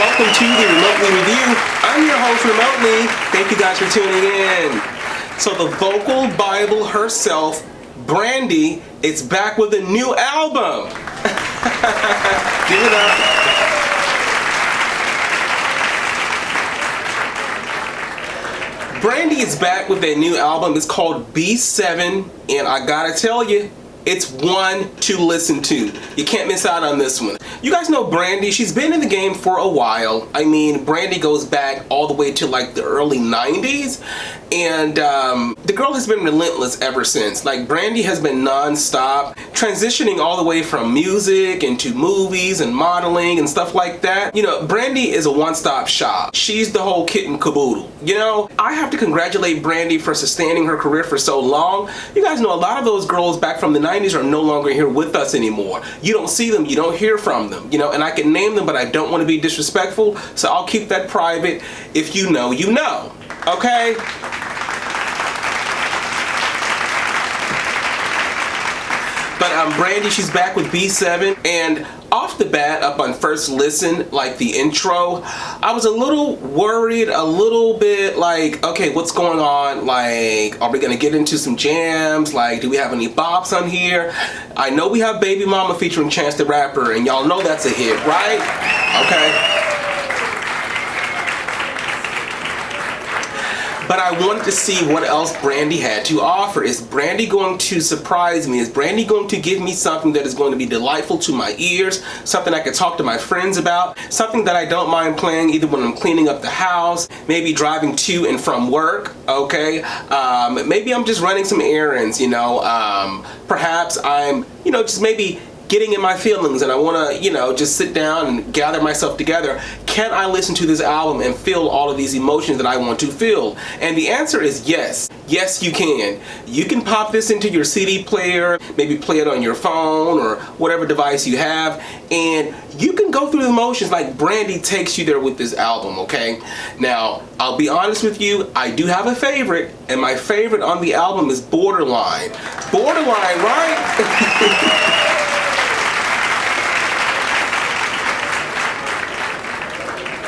welcome to the Remotely Review. I'm your host, Remotely. Thank you guys for tuning in. So the vocal Bible herself, Brandy, is back with a new album. Give it up. Brandy is back with a new album. It's called B7, and I gotta tell you, it's one to listen to. You can't miss out on this one. You guys know Brandy. She's been in the game for a while. I mean, Brandy goes back all the way to like the early 90s. And the girl has been relentless ever since. Like, Brandy has been non-stop, transitioning all the way from music into movies and modeling and stuff like that. You know, Brandy is a one-stop shop. She's the whole kit and caboodle. You know, I have to congratulate Brandy for sustaining her career for so long. You guys know a lot of those girls back from the 90s are no longer here with us anymore. You don't see them, you don't hear from them, you know, and I can name them, but I don't want to be disrespectful, so I'll keep that private. If you know, you know, okay? But Brandy, she's back with B7, and off the bat, up on first listen, like the intro, I was a little worried, a little bit like, okay, what's going on? Like, are we gonna get into some jams? Like, do we have any bops on here? I know we have Baby Mama featuring Chance the Rapper, and y'all know that's a hit, right? Okay. But I wanted to see what else Brandy had to offer. Is Brandy going to surprise me? Is Brandy going to give me something that is going to be delightful to my ears? Something I can talk to my friends about? Something that I don't mind playing either when I'm cleaning up the house, maybe driving to and from work, okay? Maybe I'm just running some errands, you know? Perhaps I'm, you know, just maybe getting in my feelings and I want to, you know, just sit down and gather myself together. Can I listen to this album and feel all of these emotions that I want to feel? And the answer is yes. Yes, you can. You can pop this into your CD player, maybe play it on your phone or whatever device you have, and you can go through the motions like Brandy takes you there with this album, okay? Now, I'll be honest with you, I do have a favorite, and my favorite on the album is Borderline. Borderline, right?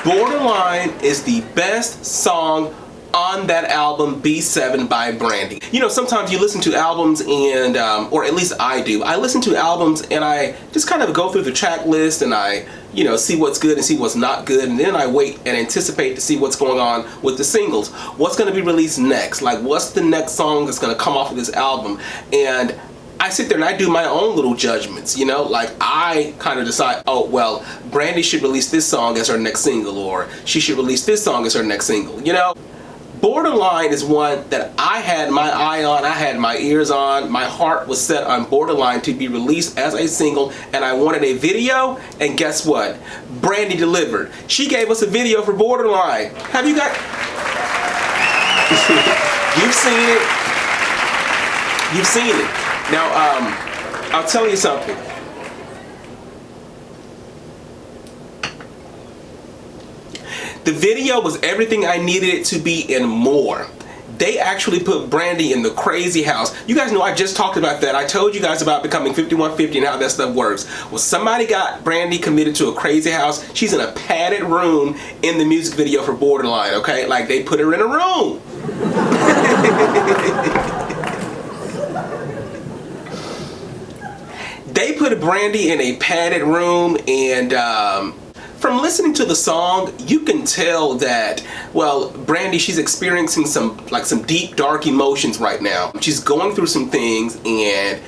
Borderline is the best song on that album, B7 by Brandy. You know, sometimes you listen to albums and, or at least I do, I listen to albums and I just kind of go through the track list and I, you know, see what's good and see what's not good, and then I wait and anticipate to see what's going on with the singles. What's going to be released next? Like, what's the next song that's going to come off of this album? And I sit there and I do my own little judgments, you know, like I kind of decide, oh, well, Brandy should release this song as her next single, or she should release this song as her next single, you know. Borderline is one that I had my eye on, I had my ears on, my heart was set on Borderline to be released as a single, and I wanted a video, and guess what? Brandy delivered. She gave us a video for Borderline. Have you got... You've seen it. You've seen it. Now, I'll tell you something. The video was everything I needed it to be and more. They actually put Brandy in the crazy house. You guys know I just talked about that. I told you guys about becoming 5150 and how that stuff works. Well, somebody got Brandy committed to a crazy house. She's in a padded room in the music video for Borderline, okay? Like, they put her in a room. They put Brandy in a padded room, and from listening to the song, you can tell that, well, Brandy, she's experiencing some deep, dark emotions right now. She's going through some things, and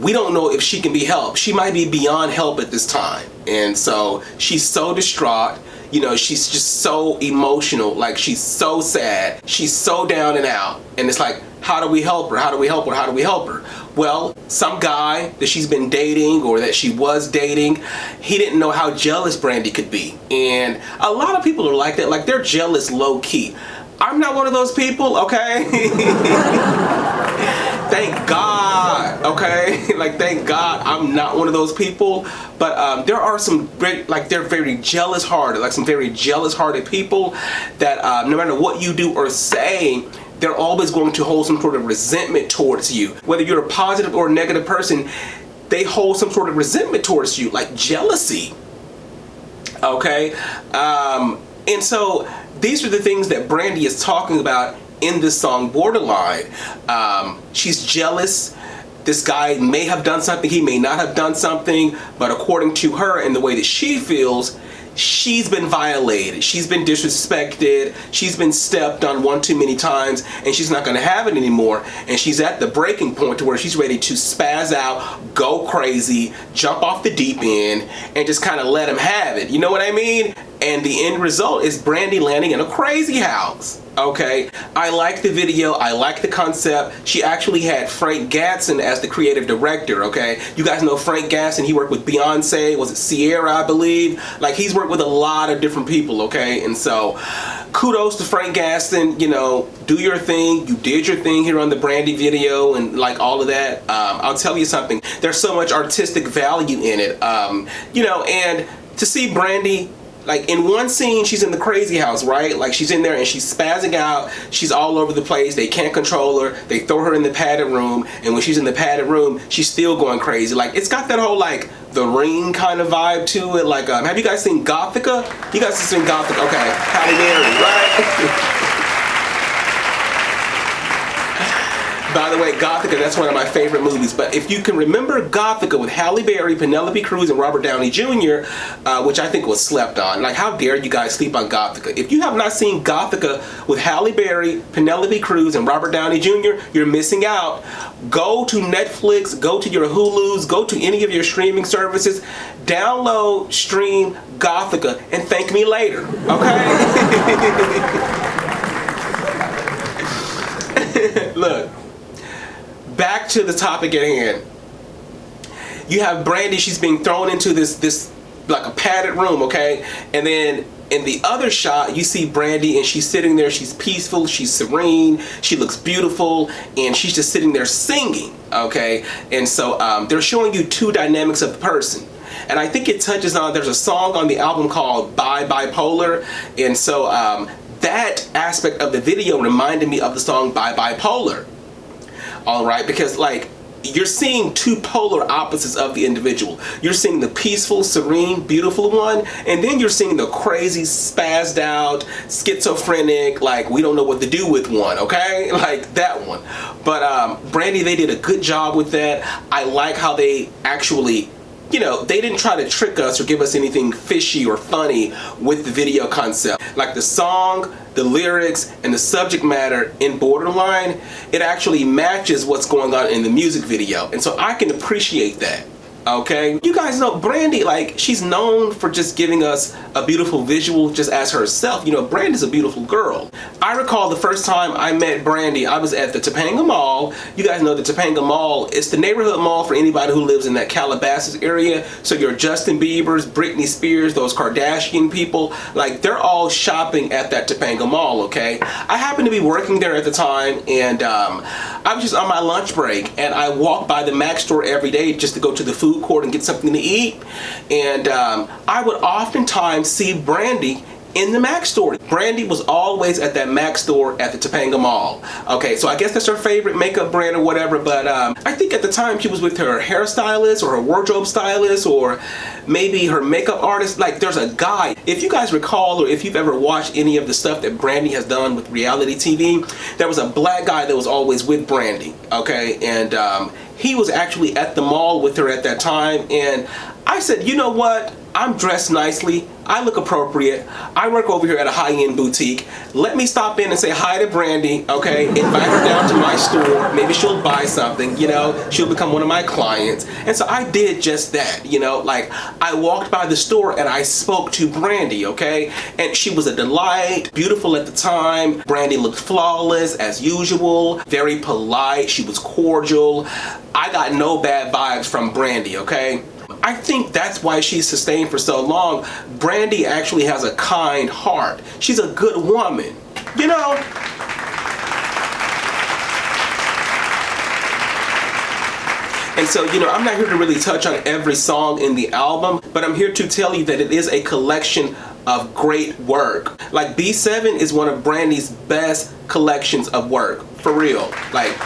we don't know if she can be helped. She might be beyond help at this time, and so she's so distraught. You know, she's just so emotional, like she's so sad, she's so down and out, and it's like, how do we help her? How do we help her? How do we help her? Well, some guy that she's been dating or that she was dating, he didn't know how jealous Brandy could be. And a lot of people are like that, like they're jealous low key. I'm not one of those people, okay? Thank God, okay? Like, thank God I'm not one of those people. But there are some very, like, they're very jealous-hearted, like some very jealous-hearted people that no matter what you do or say, they're always going to hold some sort of resentment towards you. Whether you're a positive or a negative person, they hold some sort of resentment towards you, like jealousy. Okay? And so these are the things that Brandy is talking about in this song, Borderline. She's jealous. This guy may have done something, he may not have done something, but according to her and the way that she feels, she's been violated, she's been disrespected, she's been stepped on one too many times, and she's not going to have it anymore. And she's at the breaking point to where she's ready to spaz out, go crazy, jump off the deep end, and just kind of let him have it. You know what I mean? And the end result is Brandy landing in a crazy house. Okay, I like the video, I like the concept. She actually had Frank Gatson as the creative director. Okay, you guys know Frank Gatson, he worked with Beyonce, was it Sierra, I believe? Like, he's worked with a lot of different people, okay? And so kudos to Frank Gatson. You know, do your thing. You did your thing here on the Brandy video and like all of that. I'll tell you something, there's so much artistic value in it. You know, and to see Brandy, like in one scene, she's in the crazy house, right? Like she's in there and she's spazzing out. She's all over the place. They can't control her. They throw her in the padded room. And when she's in the padded room, she's still going crazy. Like, it's got that whole like The Ring kind of vibe to it. Like, have you guys seen Gothica? You guys have seen Gothica? Okay, Halle Berry, right? By the way, Gothica, that's one of my favorite movies. But if you can remember Gothica with Halle Berry, Penelope Cruz, and Robert Downey Jr., which I think was slept on. Like, how dare you guys sleep on Gothica? If you have not seen Gothica with Halle Berry, Penelope Cruz, and Robert Downey Jr., you're missing out. Go to Netflix, go to your Hulus, go to any of your streaming services, download, stream Gothica, and thank me later, okay? Look. Back to the topic at hand. You have Brandy, she's being thrown into this like a padded room, okay? And then in the other shot, you see Brandy and she's sitting there, she's peaceful, she's serene, she looks beautiful, and she's just sitting there singing, okay? And so they're showing you two dynamics of the person. And I think it touches on, there's a song on the album called Bye Bipolar, and so that aspect of the video reminded me of the song Bye Bipolar. All right, because like you're seeing two polar opposites of the individual. You're seeing the peaceful, serene, beautiful one, and then you're seeing the crazy, spazzed out, schizophrenic, like we don't know what to do with one, okay? Like that one. But Brandy, they did a good job with that. I like how they actually, you know, they didn't try to trick us or give us anything fishy or funny with the video concept. Like the song, the lyrics, and the subject matter in Borderline, it actually matches what's going on in the music video. And so I can appreciate that. Okay, you guys know Brandy, like she's known for just giving us a beautiful visual just as herself. You know, Brandy's a beautiful girl. I recall the first time I met Brandy, I was at the Topanga Mall. You guys know the Topanga Mall, it's the neighborhood mall for anybody who lives in that Calabasas area. So your Justin Biebers, Britney Spears, those Kardashian people, like they're all shopping at that Topanga Mall, okay? I happened to be working there at the time, and I was just on my lunch break, and I walked by the Mac store every day just to go to the food court and get something to eat. And I would oftentimes see Brandy in the Mac store. Brandy was always at that Mac store at the Topanga Mall. Okay, so I guess that's her favorite makeup brand or whatever, but I think at the time she was with her hairstylist or her wardrobe stylist or maybe her makeup artist. Like there's a guy, if you guys recall or if you've ever watched any of the stuff that Brandy has done with reality TV, there was a black guy that was always with Brandy, okay? And he was actually at the mall with her at that time, and I said, you know what? I'm dressed nicely. I look appropriate. I work over here at a high-end boutique. Let me stop in and say hi to Brandy, okay? Invite her down to my store. Maybe she'll buy something, you know? She'll become one of my clients. And so I did just that, you know? Like, I walked by the store and I spoke to Brandy, okay? And she was a delight, beautiful at the time. Brandy looked flawless as usual, very polite. She was cordial. I got no bad vibes from Brandy, okay? I think that's why she's sustained for so long. Brandy actually has a kind heart. She's a good woman, you know? And so, you know, I'm not here to really touch on every song in the album, but I'm here to tell you that it is a collection of great work. Like B7 is one of Brandy's best collections of work, for real. Like,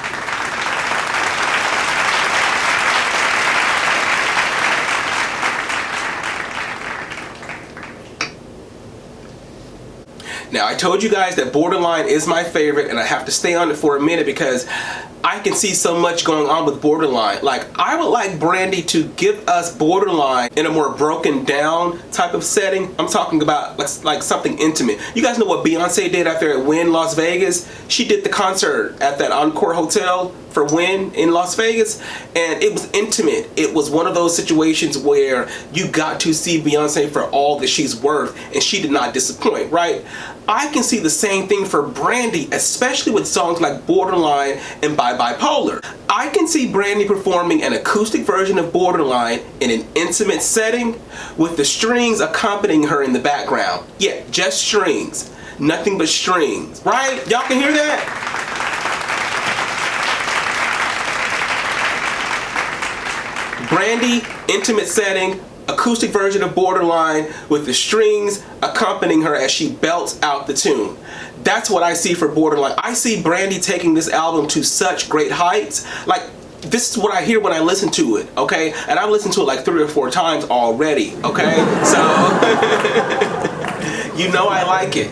Now, I told you guys that Borderline is my favorite, and I have to stay on it for a minute because I can see so much going on with Borderline. Like, I would like Brandy to give us Borderline in a more broken down type of setting. I'm talking about like something intimate. You guys know what Beyonce did after at Wynn Las Vegas? She did the concert at that Encore Hotel for Wynn in Las Vegas, and it was intimate. It was one of those situations where you got to see Beyonce for all that she's worth, and she did not disappoint, right? I can see the same thing for Brandy, especially with songs like Borderline and Bye Bipolar. I can see Brandy performing an acoustic version of Borderline in an intimate setting with the strings accompanying her in the background. Yeah, just strings. Nothing but strings, right? Y'all can hear that? Brandy, intimate setting, acoustic version of Borderline with the strings accompanying her as she belts out the tune. That's what I see for Borderline. I see Brandy taking this album to such great heights. Like, this is what I hear when I listen to it, okay? And I've listened to it like 3 or 4 times already, okay? So, you know I like it.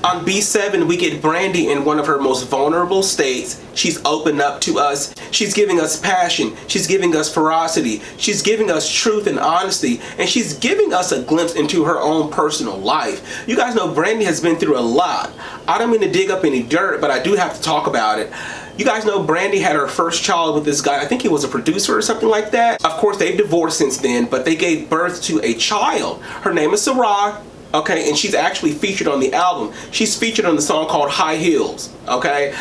On B7, we get Brandy in one of her most vulnerable states. She's opened up to us. She's giving us passion. She's giving us ferocity. She's giving us truth and honesty. And she's giving us a glimpse into her own personal life. You guys know Brandy has been through a lot. I don't mean to dig up any dirt, but I do have to talk about it. You guys know Brandy had her first child with this guy. I think he was a producer or something like that. Of course, they've divorced since then, but they gave birth to a child. Her name is Sarah. Okay, and she's actually featured on the album. She's featured on the song called High Heels, okay?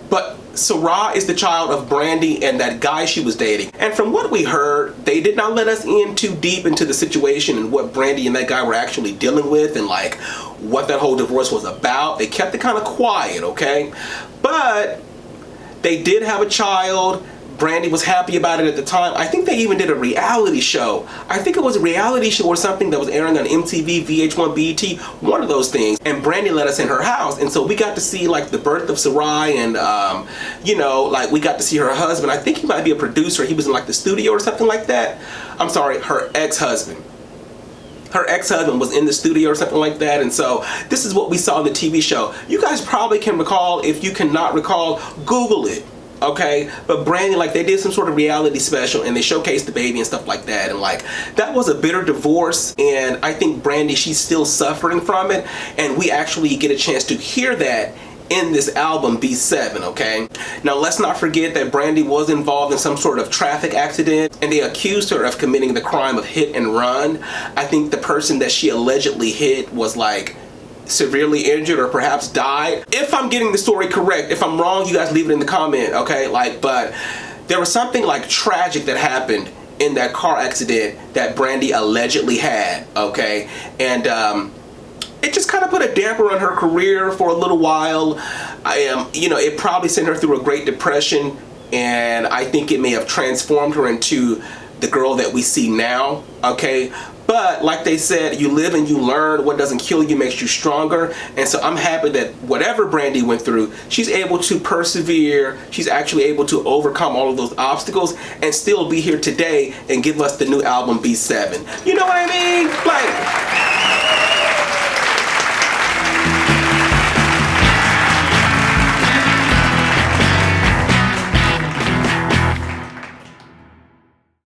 But Sarah is the child of Brandy and that guy she was dating. And from what we heard, they did not let us in too deep into the situation and what Brandy and that guy were actually dealing with and like what that whole divorce was about. They kept it kind of quiet, okay? But they did have a child. Brandy was happy about it at the time. I think they even did a reality show. I think it was a reality show or something that was airing on MTV, VH1, BET, one of those things. And Brandy let us in her house. And so we got to see like the birth of Sarai and, you know, like we got to see her husband. I think he might be a producer. He was in like the studio or something like that. I'm sorry, her ex-husband. Her ex-husband was in the studio or something like that. And so this is what we saw in the TV show. You guys probably can recall. If you cannot recall, Google it. Okay, but Brandy, like they did some sort of reality special and they showcased the baby and stuff like that, and like that was a bitter divorce, and I think Brandy, she's still suffering from it, and we actually get a chance to hear that in this album B7, okay? Now let's not forget that Brandy was involved in some sort of traffic accident and they accused her of committing the crime of hit and run. I think the person that she allegedly hit was like severely injured or perhaps died. If I'm getting the story correct, if I'm wrong, you guys leave it in the comment, okay? Like, but there was something like tragic that happened in that car accident that Brandy allegedly had, okay? And it just kind of put a damper on her career for a little while. You know, it probably sent her through a Great Depression, and I think it may have transformed her into the girl that we see now, okay? But like they said, you live and you learn. What doesn't kill you makes you stronger. And so I'm happy that whatever Brandy went through, she's able to persevere. She's actually able to overcome all of those obstacles and still be here today and give us the new album B7. You know what I mean? Like,